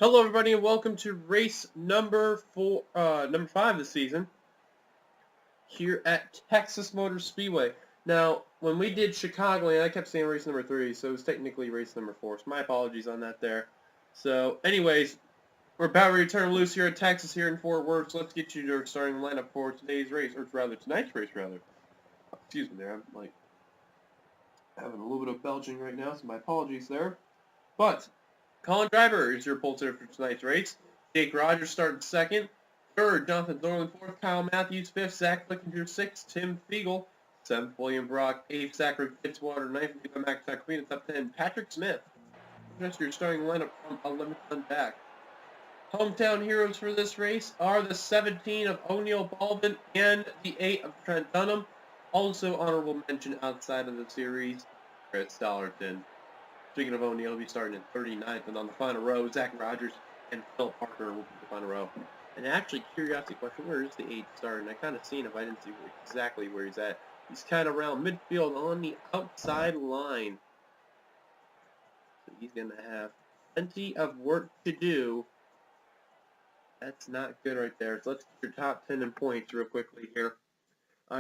Hello, everybody, and welcome to race number 5 this season here at Texas Motor Speedway. Now, when we did Chicago, I kept saying race number 3, so it was technically race number 4. So my apologies on that there. So, anyways, we're about to return loose here at Texas, here in Fort Worth. So let's get you to our starting lineup for today's race, or rather tonight's race, rather. Excuse me, there. I'm like having a little bit of belching right now, so my apologies there. But Colin Driver is your pole sitter for tonight's race. Jake Rogers starting second. Third, Jonathan Thorland. Fourth, Kyle Matthews. Fifth, Zach Flickinger. Sixth, Tim Fiegel. Seventh, William Brock. Eighth, Zachary Fitzwater. Ninth, Levi McIntyre. Top 10, Patrick Smith. Just your starting lineup from 11th on back. Hometown heroes for this race are the 17 of O'Neal Baldwin and the 8 of Trent Dunham. Also honorable mention outside of the series, Chris Dollarton. Speaking of O'Neal, he'll be starting in 39th, and on the final row, Zach Rogers and Phil Parker will be the final row. And actually, curiosity question, where is the 8th starting? I kind of seen if I didn't see exactly where he's at. He's kind of around midfield on the outside line. So he's going to have plenty of work to do. That's not good right there. So let's get your top 10 in points real quickly here.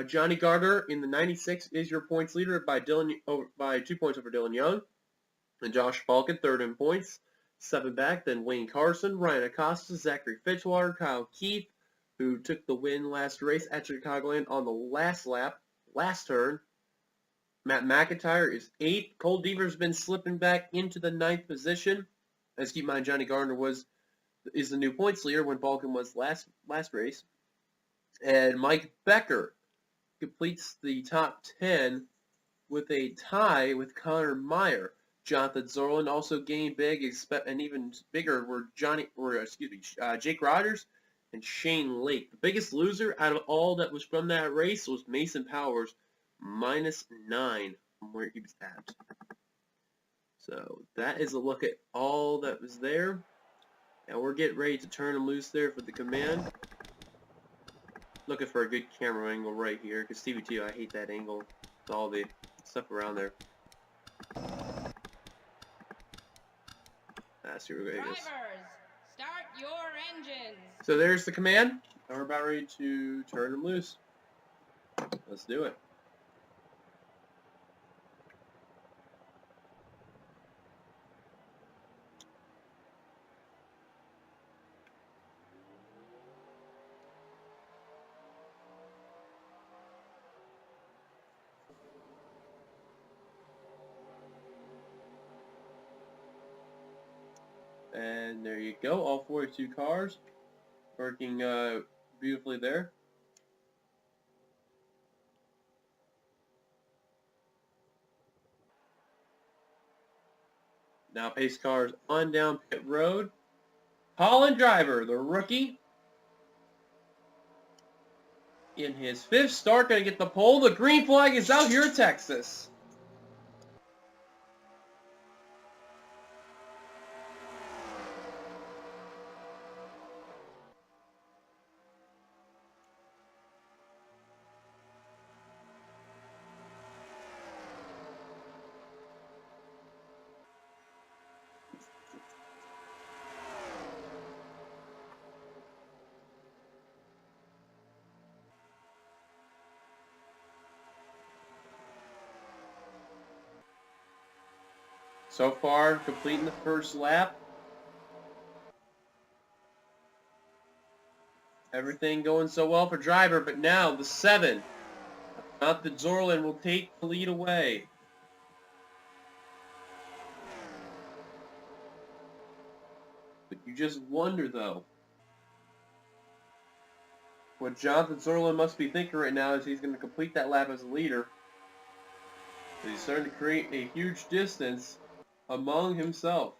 Johnny Gardner in the 96 is your points leader by 2 points over Dylan Young. And Josh Falkin, third in points. 7 back, then Wayne Carson, Ryan Acosta, Zachary Fitzwater, Kyle Keith, who took the win last race at Chicagoland on the last lap, last turn. Matt McIntyre is 8th. Cole Deaver's been slipping back into the 9th position. As keep in mind, Johnny Gardner is the new points leader when Falkin was last race. And Mike Becker completes the top 10 with a tie with Connor Meyer. Jonathan Zorlin also gained big, and even bigger were Jake Rogers and Shane Lake. The biggest loser out of all that was from that race was Mason Powers, -9 from where he was at. So that is a look at all that was there. Now we're getting ready to turn him loose there for the command. Looking for a good camera angle right here, because Stevie too, I hate that angle with all the stuff around there. Drivers, start your engines. So there's the command, and we're about ready to turn them loose. Let's do it. And there you go, all 42 cars working beautifully there. Now pace cars on down pit road. Colin Driver, the rookie, in his 5th start, going to get the pole. The green flag is out here in Texas. So far, completing the first lap. Everything going so well for Driver, but now the 7, not the Zorlin, will take the lead away. But you just wonder, though, what Jonathan Zorlin must be thinking right now is he's going to complete that lap as a leader. He's starting to create a huge distance among himself.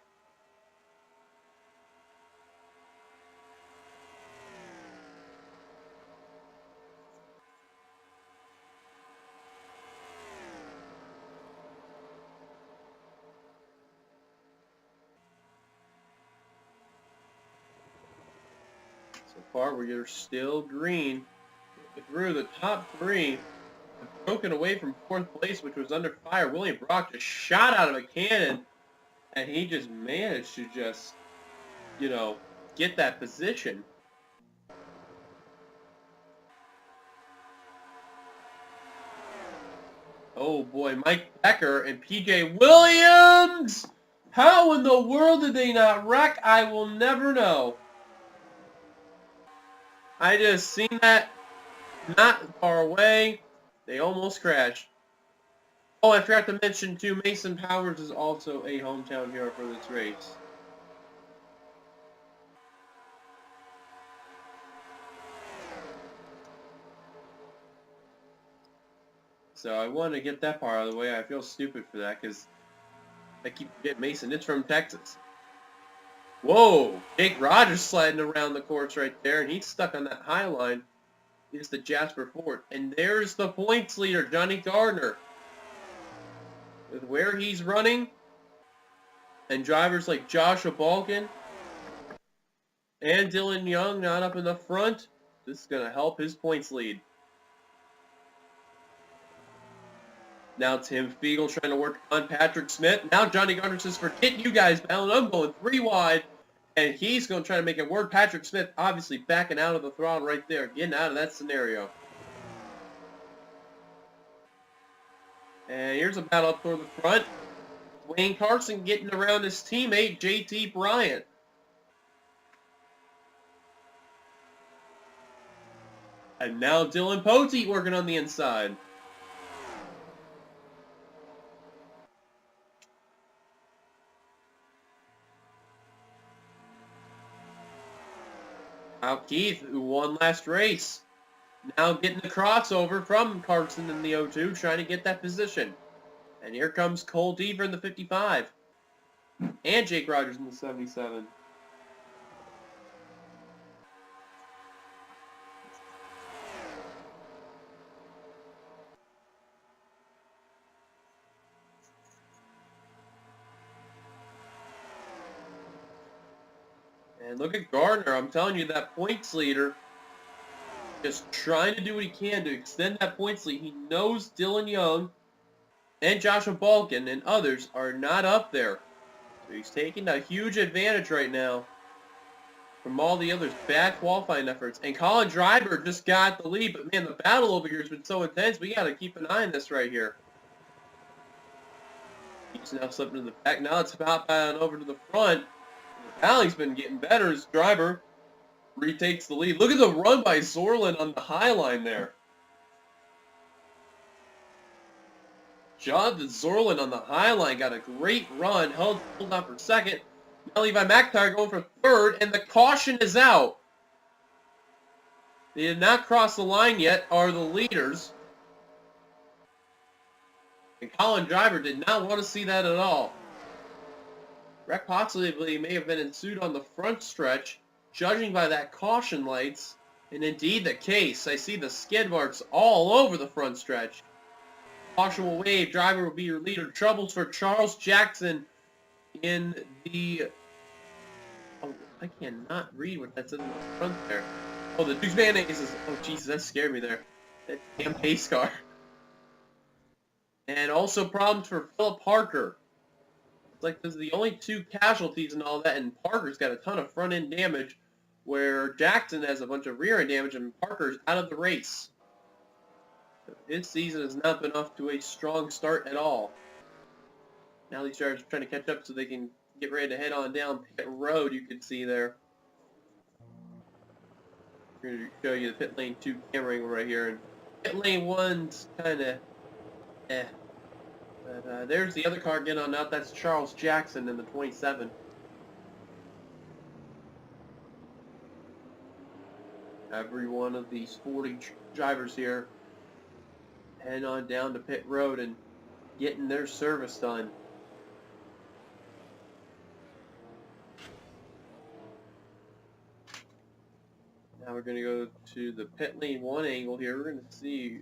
So far, we are still green. Through the top 3, broken away from 4th place, which was under fire. William Brock just shot out of a cannon, and he just managed to just you know, get that position. Oh boy, Mike Becker and PJ Williams! How in the world did they not wreck? I will never know. I just seen that not far away. They almost crashed. Oh, I forgot to mention too, Mason Powers is also a hometown hero for this race. So I want to get that part out of the way. I feel stupid for that because I keep forgetting Mason. It's from Texas. Whoa! Jake Rogers sliding around the course right there, and he's stuck on that high line. Here's the Jasper Ford. And there's the points leader, Johnny Gardner. With where he's running, and drivers like Joshua Balkin and Dylan Young not up in the front, this is going to help his points lead. Now Tim Fiegel trying to work on Patrick Smith. Now Johnny Gardner says, forget you guys, Ballon. I'm going 3 wide. And he's going to try to make it work. Patrick Smith obviously backing out of the throttle right there. Getting out of that scenario. And here's a battle up toward the front. Wayne Carson getting around his teammate, JT Bryant. And now Dylan Poteet working on the inside. Out Keith, who won last race. Now getting the crossover from Carson in the 0-2, trying to get that position. And here comes Cole Deaver in the 55. And Jake Rogers in the 77. And look at Gardner. I'm telling you, that points leader just trying to do what he can to extend that points lead. He knows Dylan Young and Joshua Balkin and others are not up there. So he's taking a huge advantage right now from all the others' bad qualifying efforts. And Colin Driver just got the lead. But, man, the battle over here has been so intense. We got to keep an eye on this right here. He's now slipping to the back. Now it's about on over to the front. The battling's been getting better as Driver retakes the lead. Look at the run by Zorlin on the high line there. Jonathan Zorlin on the high line got a great run. Held on for second. Now Levi McIntyre going for third, and the caution is out. They did not cross the line yet, are the leaders. And Colin Driver did not want to see that at all. Wreck possibly may have been ensued on the front stretch, judging by that caution lights, and indeed the case. I see the skid marks all over the front stretch. Caution will wave. Driver will be your leader. Troubles for Charles Jackson in the... Oh, I cannot read what that says in the front there. Oh, the Dukes Mayonnaise is... Oh, Jesus, that scared me there. That damn pace car. And also problems for Philip Parker. It's like those are the only 2 casualties and all that, and Parker's got a ton of front-end damage, where Jackson has a bunch of rear-end damage, and Parker's out of the race. So his season has not been off to a strong start at all. Now these drivers are trying to catch up so they can get ready to head on down pit road, you can see there. I'm going to show you the pit lane 2 camera angle right here. And pit lane 1's kind of But there's the other car getting on out. That's Charles Jackson in the 27. Every one of these 40 drivers here heading on down to pit road and getting their service done. Now we're going to go to the pit lane 1 angle here. We're going to see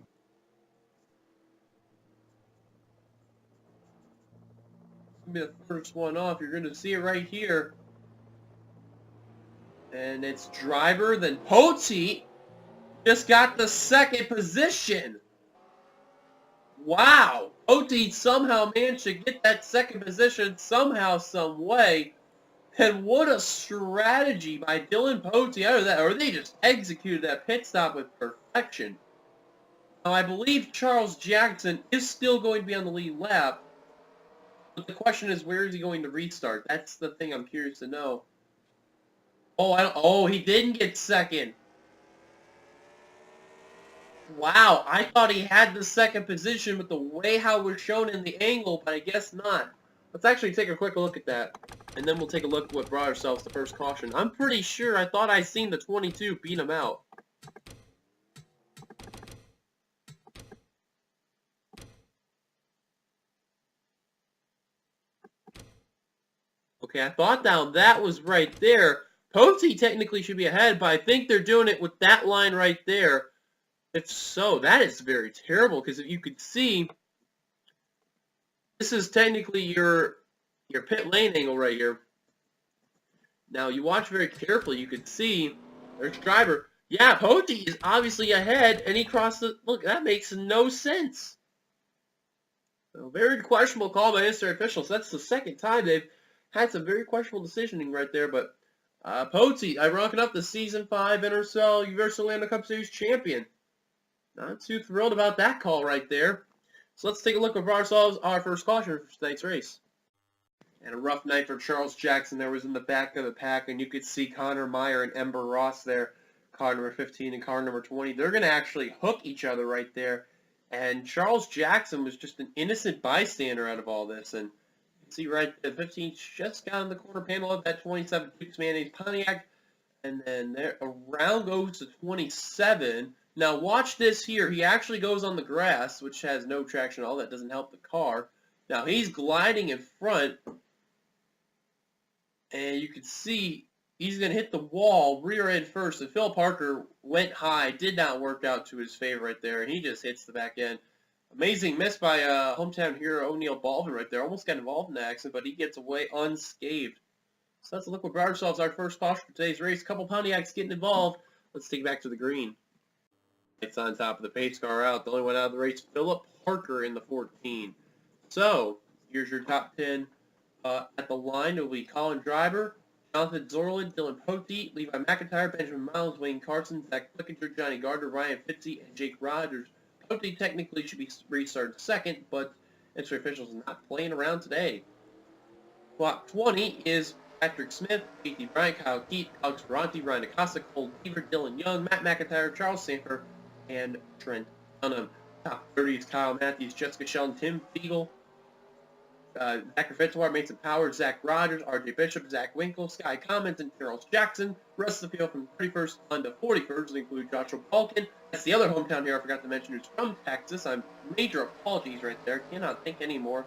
be the first one off. You're going to see it right here. And it's Driver, then Poteet just got the 2nd position. Wow. Poteet somehow managed to get that 2nd position somehow, some way. And what a strategy by Dylan Pote out of that, or they just executed that pit stop with perfection. Now, I believe Charles Jackson is still going to be on the lead lap, but the question is, where is he going to restart? That's the thing I'm curious to know. Oh, he didn't get second. Wow, I thought he had the second position with the way how it was shown in the angle, but I guess not. Let's actually take a quick look at that, and then we'll take a look at what brought ourselves the first caution. I'm pretty sure I thought I seen the 22 beat him out. Okay, I thought that was right there. Pote technically should be ahead, but I think they're doing it with that line right there. If so, that is very terrible, because if you could see, this is technically your pit lane angle right here. Now, you watch very carefully, you can see, there's driver. Yeah, Pote is obviously ahead, and he crossed the... Look, that makes no sense. So, very questionable call by NNSCRA officials. That's the second time they've had some very questionable decisioning right there, but Pote, ironically enough, the Season 5 NRSL Universal Orlando Cup Series champion. Not too thrilled about that call right there. So let's take a look at ourselves, our first caution for tonight's race. And a rough night for Charles Jackson. There was in the back of the pack, and you could see Connor Meyer and Ember Ross there, car number 15 and car number 20. They're going to actually hook each other right there. And Charles Jackson was just an innocent bystander out of all this. And you can see right the 15 just got in the corner panel of that 27 Dukes Mayonnaise Pontiac. And then there around goes to 27. Now watch this here. He actually goes on the grass, which has no traction at all. That doesn't help the car. Now he's gliding in front. And you can see he's going to hit the wall rear end first. And Phil Parker went high. Did not work out to his favor right there. And he just hits the back end. Amazing miss by hometown hero O'Neal Baldwin right there. Almost got involved in the accident, but he gets away unscathed. So let's look what brought ourselves our first caution for today's race. A couple Pontiacs getting involved. Let's take it back to the green. It's on top of the pace car out. The only one out of the race, Philip Parker in the 14. So here's your top 10. At the line, it will be Colin Driver, Jonathan Zorlin, Dylan Pote, Levi McIntyre, Benjamin Miles, Wayne Carson, Zach Flickinger, Johnny Gardner, Ryan Fitzy, and Jake Rogers. Pote technically should be restarted second, but NNSCRA officials are not playing around today. Block 20 is Patrick Smith, J.T. Bryant, Kyle Keith, Alex Ferranti, Ryan Acosta, Cole Beaver, Dylan Young, Matt McIntyre, Charles Sanford, and Trent Dunham. Top 30 is Kyle Matthews, Jessica Sheldon, Tim Fiegel, Zachary Fitzwater, Mason Powers, Zach Rogers, R.J. Bishop, Zach Winkle, Sky Commons, and Charles Jackson. Rest of the field from 31st on to 41st include Joshua Balkin. That's the other hometown here I forgot to mention who's from Texas. I'm major apologies right there. Cannot think anymore.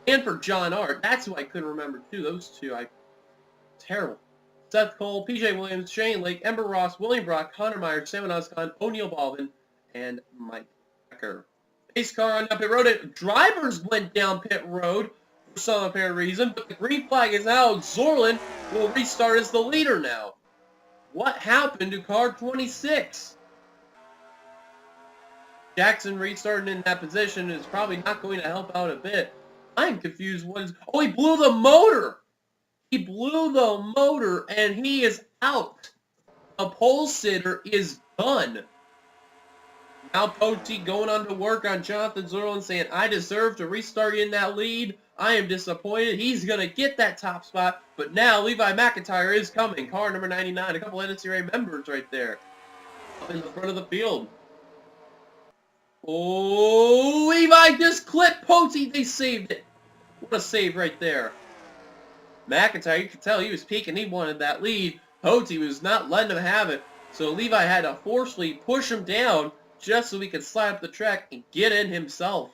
And for John Art, that's who I couldn't remember too. Those two, terrible. Seth Cole, PJ Williams, Shane Lake, Ember Ross, William Brock, Connor Myers, Sam Oscon, O'Neal Baldwin, and Mike Becker. Pace car on pit road. Drivers went down pit road for some apparent reason, but the green flag is out. Zorlin will restart as the leader now. What happened to car 26? Jackson restarting in that position is probably not going to help out a bit. I'm confused. Oh, he blew the motor! He blew the motor, and he is out. A pole sitter is done. Now Pote going on to work on Jonathan Zorlin saying, I deserve to restart in that lead. I am disappointed. He's going to get that top spot. But now Levi McIntyre is coming. Car number 99. A couple NNSCRA members right there. Up in the front of the field. Oh, Levi just clipped Pote. They saved it. What a save right there. McIntyre, you could tell he was peeking. He wanted that lead. Pote was not letting him have it. So Levi had to forcefully push him down just so he could slide up the track and get in himself.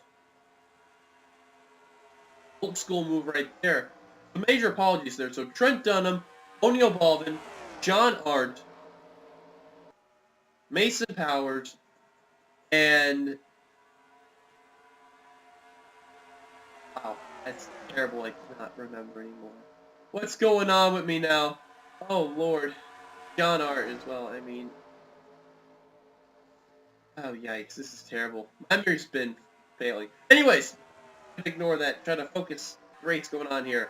Old school move right there. So major apologies there. So Trent Dunham, O'Neal Baldwin, John Art, Mason Powers, and... Wow, that's terrible. I cannot remember anymore. What's going on with me now? Oh, Lord. John Art as well, I mean... Oh, yikes. This is terrible. My memory's been failing. Anyways, ignore that. Try to focus. Race going on here.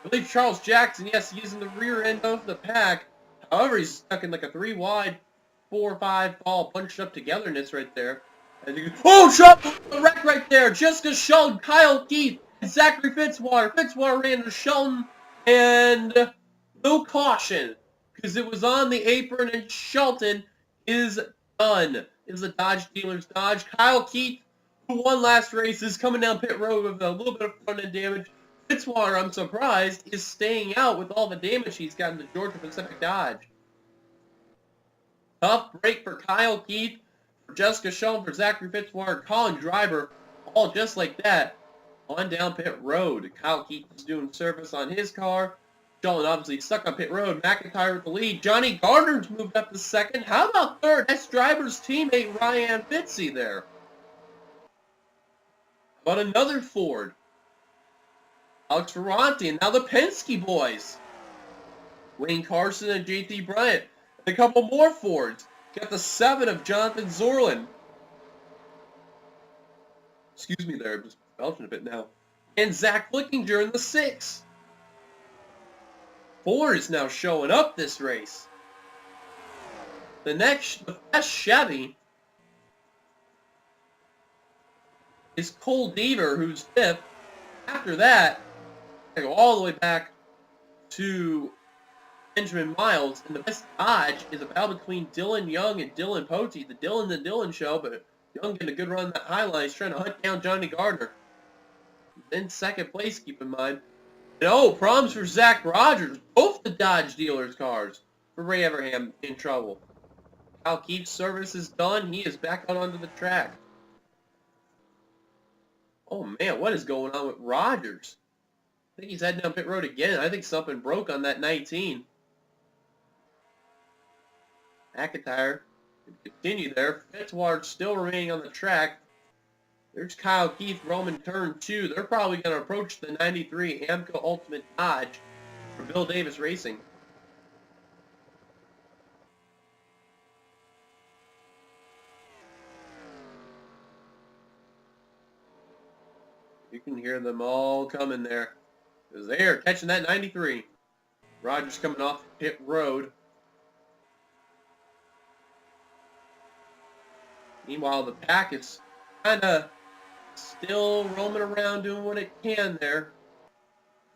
I believe Charles Jackson, yes, he's in the rear end of the pack. However, he's stuck in like a 3 wide, 4-5 ball bunched up togetherness right there. And you oh, Shelton, the wreck right there. Jessica Shelton, Kyle Keith, and Zachary Fitzwater. Fitzwater ran into Shelton, and no caution because it was on the apron, and Shelton is done. Is the Dodge dealer's Dodge. Kyle Keith, who won last race, is coming down pit road with a little bit of front end damage. Fitzwater, I'm surprised, is staying out with all the damage he's got in the Georgia Pacific Dodge. Tough break for Kyle Keith, for Jessica Shelton, for Zachary Fitzwater, Colin Driver, all just like that, on down pit road. Kyle Keith is doing service on his car. Shelton obviously stuck on pit road. McIntyre with the lead. Johnny Gardner's moved up to second. How about third? That's Driver's teammate Ryan Fitzy there. How about another Ford? Alex Ferranti, and now the Penske boys. Wayne Carson and JT Bryant. And a couple more Fords. Got the 7 of Jonathan Zorlin. Excuse me there, I'm just belching a bit now. And Zach Flickinger in the 6. Ford is now showing up this race. The best Chevy is Cole Deaver, who's 5th. After that, I go all the way back to Benjamin Miles, and the best Dodge is a battle between Dylan Young and Dylan Pote. The Dylan and Dylan show, but Young getting a good run in that high line. He's trying to hunt down Johnny Gardner. Then second place, keep in mind. And oh, problems for Zach Rogers. Both the Dodge dealers' cars for Ray Everham in trouble. Kyle Keith's service is done. He is back out onto the track. Oh man, what is going on with Rogers? I think he's heading down pit road again. I think something broke on that 19. McIntyre continue there. Fitzwater still remaining on the track. There's Kyle Keith, Roman turn 2. They're probably going to approach the 93 AMCO Ultimate Dodge for Bill Davis Racing. You can hear them all coming there. Because they are catching that 93. Rogers coming off pit road. Meanwhile, the pack is kind of still roaming around doing what it can there.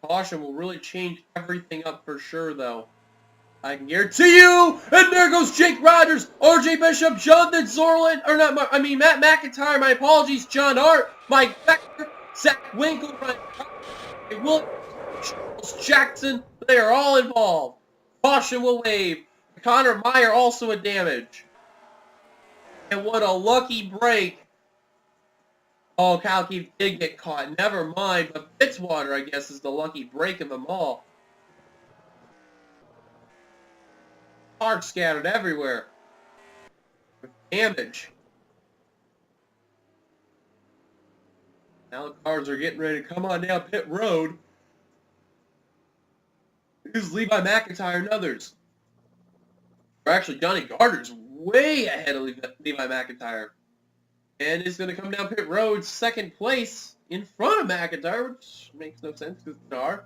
Caution will really change everything up for sure, though. I can guarantee you! And there goes Jake Rogers, RJ Bishop, Jonathan Zorlin, or not, Matt McIntyre, my apologies, John Hart, Mike Becker, Zach Winkle, Ryan Williams, Charles Jackson, they are all involved. Caution will wave. Connor Meyer also a damage. And what a lucky break. Oh, Kyle Keith did get caught. Never mind. But Fitzwater, I guess, is the lucky break of them all. Parts scattered everywhere. With damage. Now the cars are getting ready to come on down pit road. Here's Levi McIntyre and others. Or actually, Johnny Gardner's way ahead of Levi McIntyre. And is going to come down pit road second place in front of McIntyre, which makes no sense because it's car.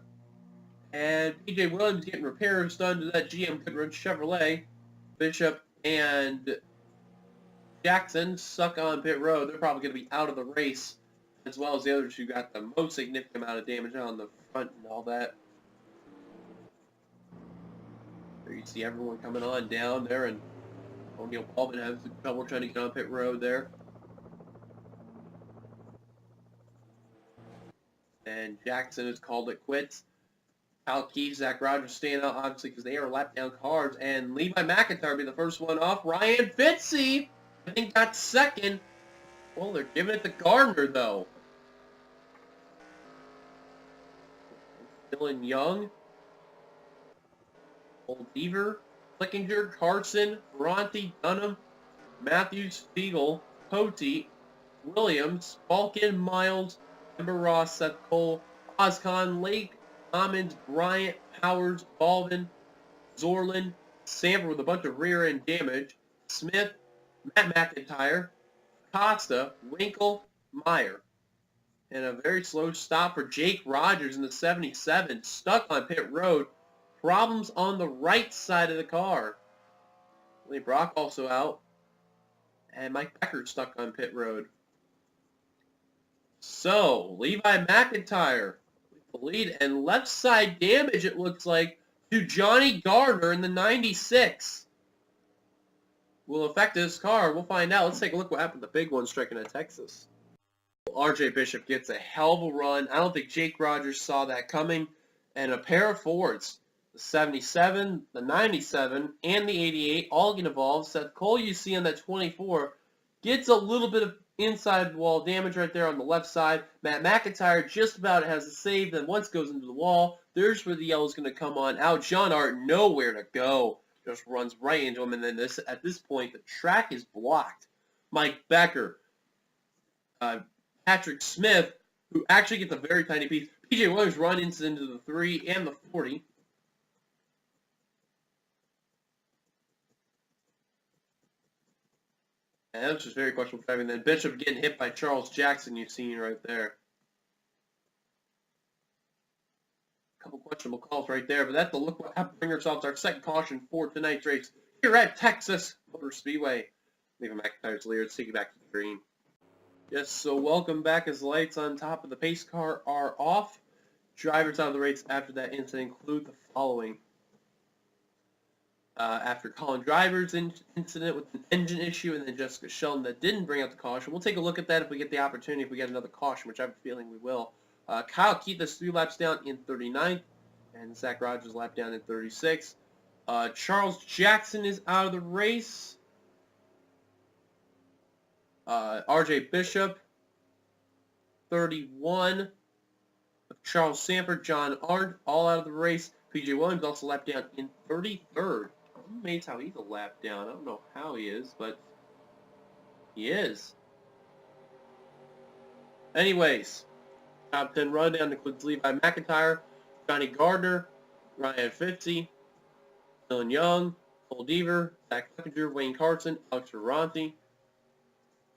And P.J. Williams getting repairs done to that GM Goodrich Chevrolet. Bishop and Jackson suck on pit road. They're probably going to be out of the race, as well as the others who got the most significant amount of damage on the front and all that. There you see everyone coming on down there, and O'Neal Paulman has trouble trying to get on pit road there. And Jackson has called it quits. Kyle Keith, Zach Rogers staying out, obviously, because they are lap down cars. And Levi McIntyre be the first one off. Ryan Fitzy, I think, got second. Well, they're giving it to Gardner, though. Dylan Young. Old Beaver, Flickinger, Carson, Ferranti, Dunham, Matthews, Spiegel, Pote, Williams, Balkin, Miles, Ember Ross, Seth Cole, Oscon, Lake, Commons, Bryant, Powers, Baldwin, Zorlin, Sanford with a bunch of rear end damage, Smith, Matt McIntyre, Costa, Winkle, Meyer. And a very slow stop for Jake Rogers in the 77, stuck on pit road. Problems on the right side of the car. Lee Brock also out. And Mike Becker stuck on pit road. So, Levi McIntyre with the lead. And left side damage, it looks like, to Johnny Gardner in the 96. Will affect this car. We'll find out. Let's take a look what happened to the big one striking at Texas. RJ Bishop gets a hell of a run. I don't think Jake Rogers saw that coming. And a pair of Fords, the 77, the 97, and the 88, all get involved. Seth Cole, you see on that 24, gets a little bit of inside wall damage right there on the left side. Matt McIntyre just about has a save, then once goes into the wall. There's where the yellow's going to come on out. John Art, nowhere to go. Just runs right into him, and then at this point, the track is blocked. Mike Becker, Patrick Smith, who actually gets a very tiny piece. PJ Williams runs into the 3 and the 40. And that was just very questionable driving. Then Bishop getting hit by Charles Jackson, you've seen right there. A couple questionable calls right there, but that's a look what happened. Bring ourselves our second caution for tonight's race here at Texas Motor Speedway. Leaving McIntyre's lead. Let's take it back to the green. Yes, so welcome back as lights on top of the pace car are off. Drivers out of the race after that incident include the following. After Colin Driver's incident with an engine issue and then Jessica Sheldon that didn't bring out the caution. We'll take a look at that if we get the opportunity, if we get another caution, which I have a feeling we will. Kyle Keith's 3 laps down in 39th, and Zach Rogers lap down in 36th. Charles Jackson is out of the race. RJ Bishop, 31. Charles Sanford, John Ard, all out of the race. PJ Williams also lapped down in 33rd. I'm amazed how he's a lap down. I don't know how he is, but he is. Anyways, top 10 rundown includes Levi McIntyre, Johnny Gardner, Ryan Fitzy, Dylan Young, Cole Deaver, Zach Flickinger, Wayne Carson, Alex Ferranti,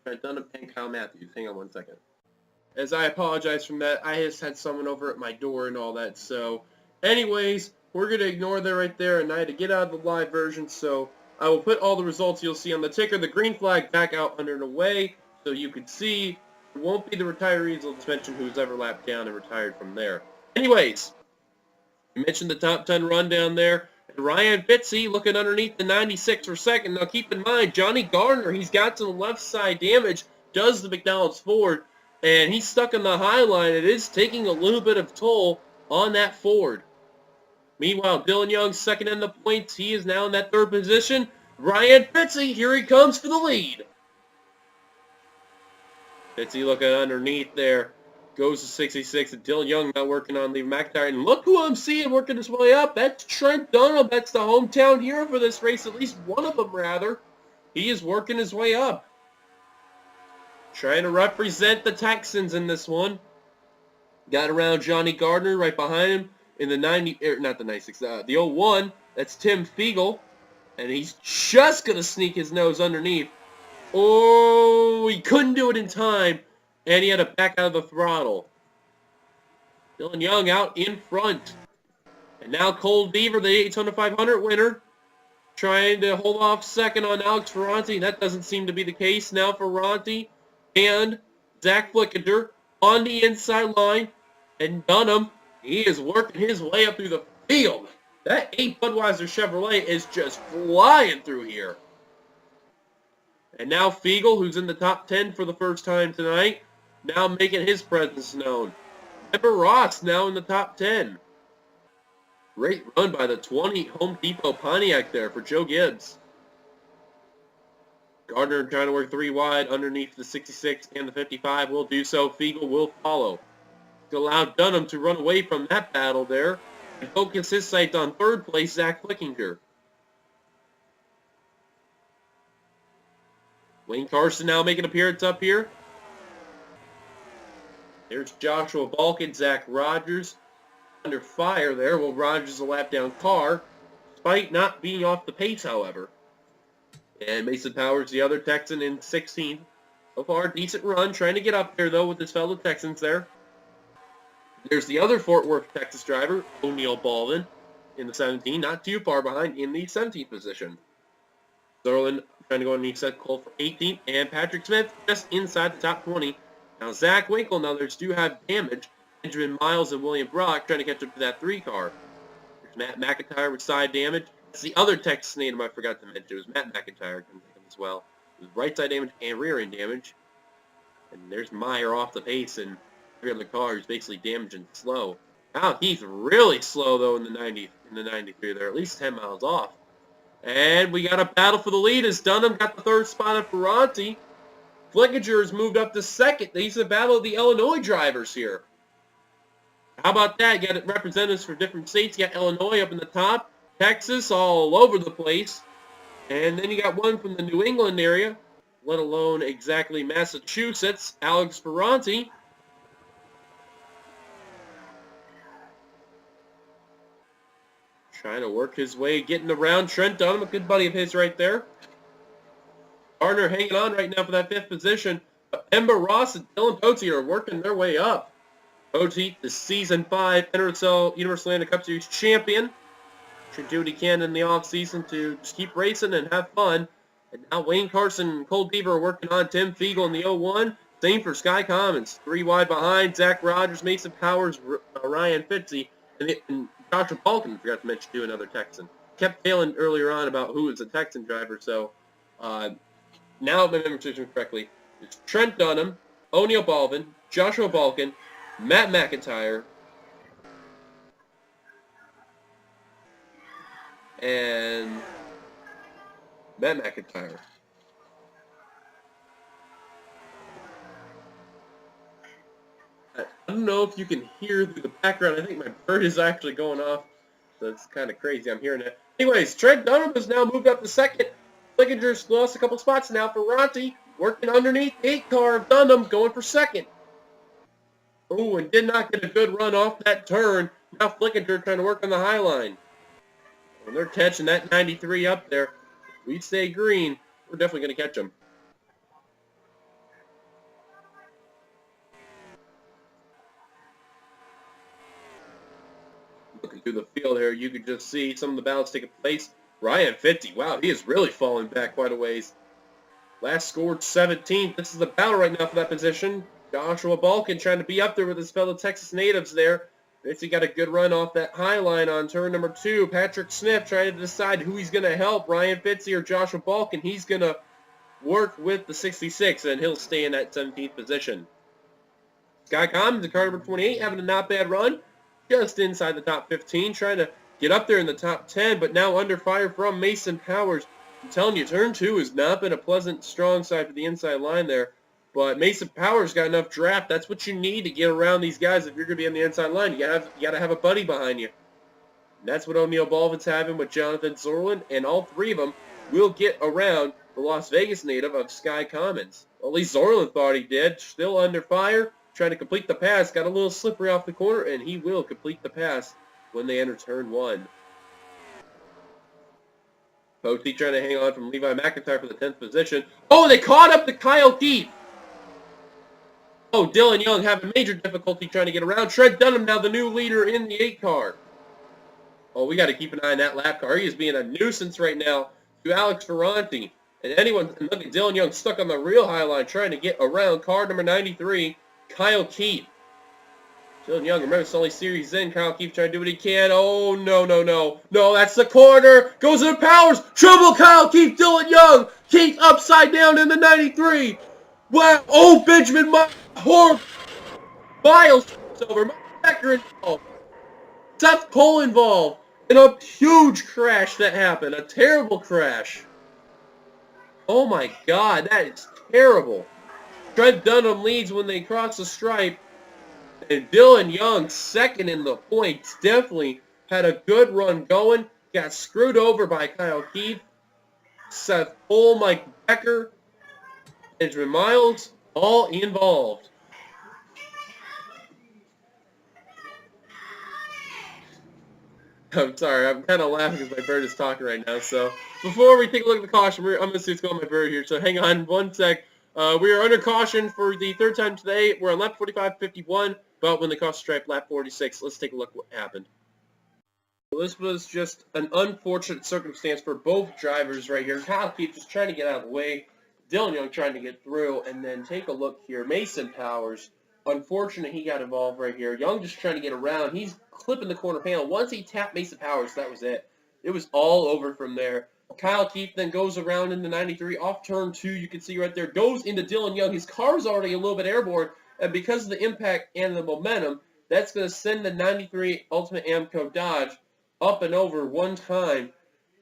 Trent Dunham, and Kyle Matthews. Hang on one second. As I apologize from that, I just had someone over at my door and all that. So, anyways, we're going to ignore that right there, and I had to get out of the live version, so I will put all the results you'll see on the ticker. The green flag back out under the way, so you can see. It won't be the retirees. I'll just mention who's ever lapped down and retired from there. Anyways, you mentioned the top 10 rundown there. And Ryan Fitzy looking underneath the 96 for second. Now keep in mind, Johnny Gardner, he's got some left side damage, does the McDonald's Ford, and he's stuck in the high line. It is taking a little bit of toll on that Ford. Meanwhile, Dylan Young second in the points. He is now in that third position. Ryan Fitzy, here he comes for the lead. Fitzy looking underneath there. Goes to 66. And Dylan Young not working on Levi McIntyre. And look who I'm seeing working his way up. That's Trent Dunham. That's the hometown hero for this race. At least one of them, rather. He is working his way up. Trying to represent the Texans in this one. Got around Johnny Gardner right behind him in the 90, not the 96, the 01. That's Tim Fiegel. And he's just going to sneak his nose underneath. Oh, he couldn't do it in time. And he had to back out of the throttle. Dylan Young out in front. And now Cole Deaver, the Daytona 500 winner, trying to hold off second on Alex Ferranti. That doesn't seem to be the case. Now Ferranti and Zach Flickinger on the inside line. And Dunham, he is working his way up through the field. That 8 Budweiser Chevrolet is just flying through here. And now Fiegel, who's in the top 10 for the first time tonight, now making his presence known. Pepper Ross now in the top 10. Great run by the 20 Home Depot Pontiac there for Joe Gibbs. Gardner trying to work 3 wide underneath the 66 and the 55 will do so. Fiegel will follow. To allow Dunham to run away from that battle there and focus his sights on third place, Zach Flickinger. Wayne Carson now making an appearance up here. There's Joshua Balkin, Zach Rogers. Under fire there. Well, Rogers a lap down car, despite not being off the pace, however. And Mason Powers, the other Texan, in 16th. So far, decent run. Trying to get up there, though, with his fellow Texans there. There's the other Fort Worth, Texas driver, O'Neal Baldwin, in the 17. Not too far behind in the 17th position. Zerlin trying to go underneath Seth Cole for 18th. And Patrick Smith just inside the top 20. Now, Zach Winkle and others do have damage. Benjamin Miles and William Brock trying to catch up to that 3 car. There's Matt McIntyre with side damage. That's the other Texas native I forgot to mention. It was Matt McIntyre as well. It was right side damage and rear end damage. And there's Meyer off the pace and every other car is basically damaged and slow. Now he's really slow though in the 93 there, at least 10 miles off. And we got a battle for the lead as Dunham got the 3rd spot of Ferranti. Flickinger has moved up to 2nd. These are the battle of the Illinois drivers here. How about that? You got representatives for different states. You got Illinois up in the top. Texas all over the place. And then you got one from the New England area, let alone exactly Massachusetts, Alex Ferranti. Trying to work his way, getting around Trent Dunham, a good buddy of his right there. Gardner hanging on right now for that 5th position. But Ember Ross and Dylan Poteet are working their way up. Poteet, the Season 5 NRSL Universal Land Cup Series champion. Should do what he can in the offseason to just keep racing and have fun. And now Wayne Carson and Cole Beaver are working on Tim Fiegel in the 01. Same for Sky Commons. 3 wide behind. Zach Rogers, Mason Powers, Ryan Fitzy, and Joshua Balkin, forgot to mention too, another Texan. Kept failing earlier on about who is a Texan driver, so now if I remember correctly, it's Trent Dunham, O'Neal Baldwin, Joshua Balkin, Matt McIntyre, and Matt McIntyre. I don't know if you can hear through the background. I think my bird is actually going off, so it's kind of crazy. I'm hearing it. Anyways, Trent Dunham has now moved up to 2nd. Flickinger's lost a couple spots now for Ronti, working underneath 8 car of Dunham, going for 2nd. Oh, and did not get a good run off that turn. Now Flickinger trying to work on the high line. When they're catching that 93 up there, if we stay green, we're definitely going to catch them. Looking through the field here, you could just see some of the battles taking place. Ryan Fitzy, wow, he is really falling back quite a ways. Last scored 17th. This is the battle right now for that position. Joshua Balkin trying to be up there with his fellow Texas natives there. Fitzy got a good run off that high line on turn number 2. Patrick Smith trying to decide who he's going to help, Ryan Fitzy or Joshua Balkin. He's going to work with the 66, and he'll stay in that 17th position. Sky Commons, the car number 28, having a not bad run. Just inside the top 15, trying to get up there in the top 10, but now under fire from Mason Powers. I'm telling you, turn 2 has not been a pleasant, strong side for the inside line there. But Mason Powers got enough draft. That's what you need to get around these guys if you're going to be on the inside line. You gotta have a buddy behind you. And that's what O'Neal Baldwin's having with Jonathan Zorlin, and all 3 of them will get around the Las Vegas native of Sky Commons. Well, at least Zorlin thought he did. Still under fire, trying to complete the pass. Got a little slippery off the corner, and he will complete the pass when they enter turn 1. Poteet trying to hang on from Levi McIntyre for the 10th position. Oh, they caught up to Kyle Keith. Oh, Dylan Young having major difficulty trying to get around. Trent Dunham now the new leader in the 8 car. Oh, we got to keep an eye on that lap car. He is being a nuisance right now to Alex Ferranti. And look at Dylan Young stuck on the real high line trying to get around car number 93, Kyle Keith. Dylan Young, remember it's only series in. Kyle Keith trying to do what he can. Oh, no. No, that's the corner. Goes into Powers. Trouble, Kyle Keith, Dylan Young. Keith upside down in the 93. Wow. Oh, Benjamin Miles over. Becker involved. Seth Cole involved. In a huge crash that happened. A terrible crash. Oh, my God. That is terrible. Trent Dunham leads when they cross the stripe. And Dylan Young, 2nd in the points, definitely had a good run going. Got screwed over by Kyle Keith, Seth Cole, Mike Becker, Benjamin Miles, all involved. I'm sorry, I'm kind of laughing because my bird is talking right now. So before we take a look at the caution, I'm going to see what's going on with my bird here. So hang on one sec. We are under caution for the third time today. We're on lap 45.51, but when the caution stripe, lap 46. Let's take a look what happened. Well, this was just an unfortunate circumstance for both drivers right here. Kyle Keith just trying to get out of the way. Dylan Young trying to get through. And then take a look here. Mason Powers. Unfortunate he got involved right here. Young just trying to get around. He's clipping the corner panel. Once he tapped Mason Powers, that was it. It was all over from there. Kyle Keith then goes around into 93. Off turn 2, you can see right there. Goes into Dylan Young. His car's already a little bit airborne. And because of the impact and the momentum, that's going to send the 93 Ultimate Amco Dodge up and over one time,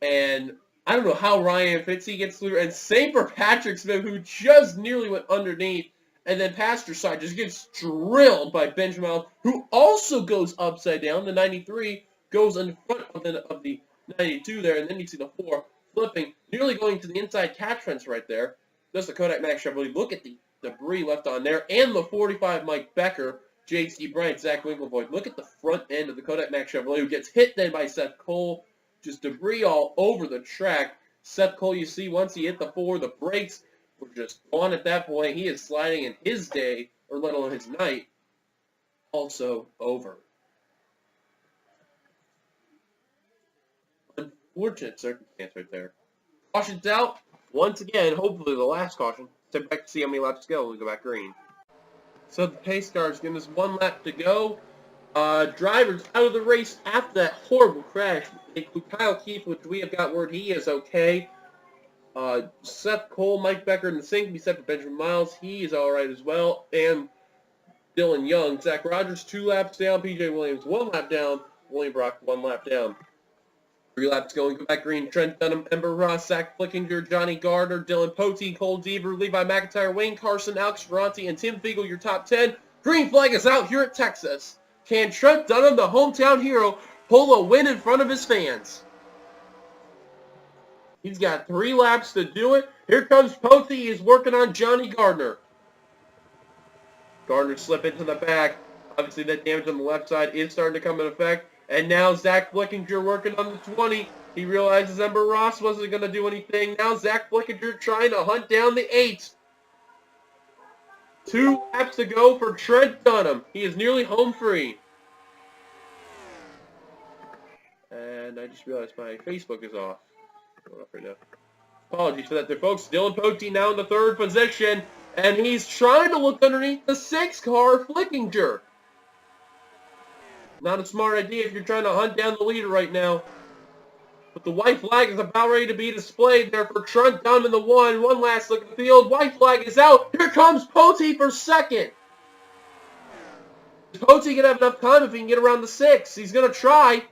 and I don't know how Ryan Fitzy gets through, and same for Patrick Smith, who just nearly went underneath, and then passenger side just gets drilled by Benjamin Miles, who also goes upside down. The 93 goes in front of the 92 there, and then you see the 4 flipping, nearly going to the inside catch fence right there. That's the Kodak Max Chevrolet. Look at the debris left on there, and the 45 Mike Becker, J.C. Bryant, Zach Winklevoigt. Look at the front end of the Kodak Max Chevrolet, who gets hit then by Seth Cole. Just debris all over the track. Seth Cole, you see, once he hit the 4, the brakes were just gone at that point. He is sliding in his day, or let alone his night, also over. Unfortunate circumstance right there. Caution's out. Once again, hopefully the last caution. Step back to see how many laps to go when we go back green. So the pace car's giving us 1 lap to go. Drivers out of the race after that horrible crash. Include Kyle Keith, which we have got word he is okay. Seth Cole, Mike Becker, and the same can be said for Benjamin Miles. He is alright as well. And Dylan Young. Zach Rogers, 2 laps down. PJ Williams, 1 lap down. William Brock, 1 lap down. 3 laps going, go back green. Trent Dunham, Ember Ross, Zach Flickinger, Johnny Gardner, Dylan Pote, Cole Deaver, Levi McIntyre, Wayne Carson, Alex Ferranti, and Tim Fiegel, your top 10. Green flag is out here at Texas. Can Trent Dunham, the hometown hero, pull a win in front of his fans? He's got 3 laps to do it. Here comes Pote. He is working on Johnny Gardner. Gardner slip into the back. Obviously, that damage on the left side is starting to come into effect. And now Zach Flickinger working on the 20. He realizes Ember Ross wasn't going to do anything. Now Zach Flickinger trying to hunt down the 8. 2 laps to go for Trent Dunham. He is nearly home free. And I just realized my Facebook is off. Going off right now. Apologies for that there, folks. Dylan Pote now in the 3rd position. And he's trying to look underneath the 6 car Flickinger. Not a smart idea if you're trying to hunt down the leader right now. But the white flag is about ready to be displayed there for Trent Dunham in the 1. One last look at the field. White flag is out. Here comes Pote for 2nd. Pote can have enough time if he can get around the 6. He's going to try.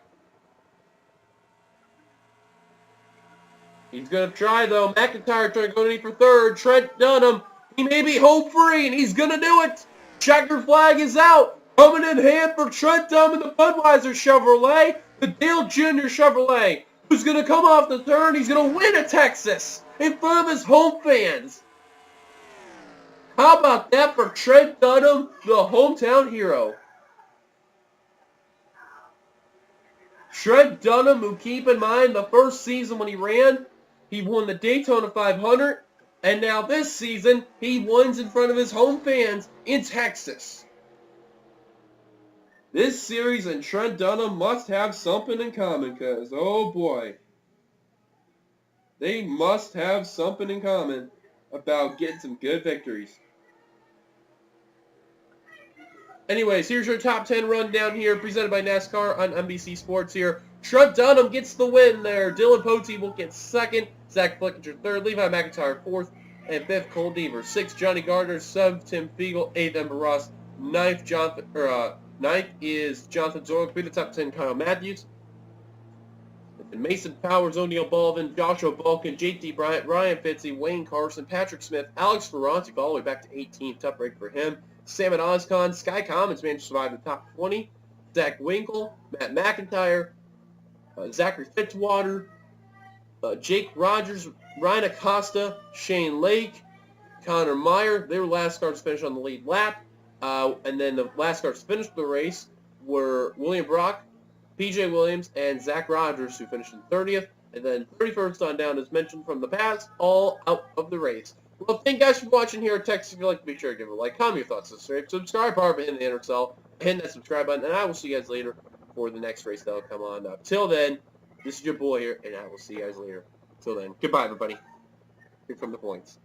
He's going to try, though. McIntyre trying to go underneath for 3rd. Trent Dunham, he may be home free, and he's going to do it. Checker flag is out. Coming in hand for Trent Dunham in the Budweiser Chevrolet, the Dale Jr. Chevrolet, who's going to come off the turn. He's going to win at Texas in front of his home fans. How about that for Trent Dunham, the hometown hero? Trent Dunham, who, keep in mind, the first season when he ran, he won the Daytona 500, and now this season, he wins in front of his home fans in Texas. This series and Trent Dunham must have something in common, because, oh boy, they must have something in common about getting some good victories. Anyways, here's your top 10 rundown here, presented by NASCAR on NBC Sports here. Trent Dunham gets the win there. Dylan Pote will get 2nd. Zach Flickinger 3rd. Levi McIntyre 4th. And 5th, Cole Deaver. 6th, Johnny Gardner. 7th, Tim Fiegel. 8th, Ember Ross. 9th is Jonathan Zork. Be the top 10, Kyle Matthews. And Mason Powers, O'Neal Baldwin, Joshua Balkin, J.T. Bryant, Ryan Fitzy, Wayne Carson, Patrick Smith, Alex Ferranti, all the way back to 18th. Tough break for him. Salmon Oscon, Sky Commons managed to survive the top 20. Zach Winkle, Matt McIntyre, Zachary Fitzwater, Jake Rogers, Ryan Acosta, Shane Lake, Connor Meyer. They were last cars to finish on the lead lap. And then the last cars to finish the race were William Brock, PJ Williams, and Zach Rogers, who finished in 30th. And then 31st on down, as mentioned from the past, all out of the race. Well, thank you guys for watching here at Texas. If you like, be sure to give it a like, comment your thoughts, subscribe, power button, hitting the enter cell, hit that subscribe button, and I will see you guys later for the next race that'll come on up. Till then, this is your boy here, and I will see you guys later. Till then, goodbye, everybody. Here come the points.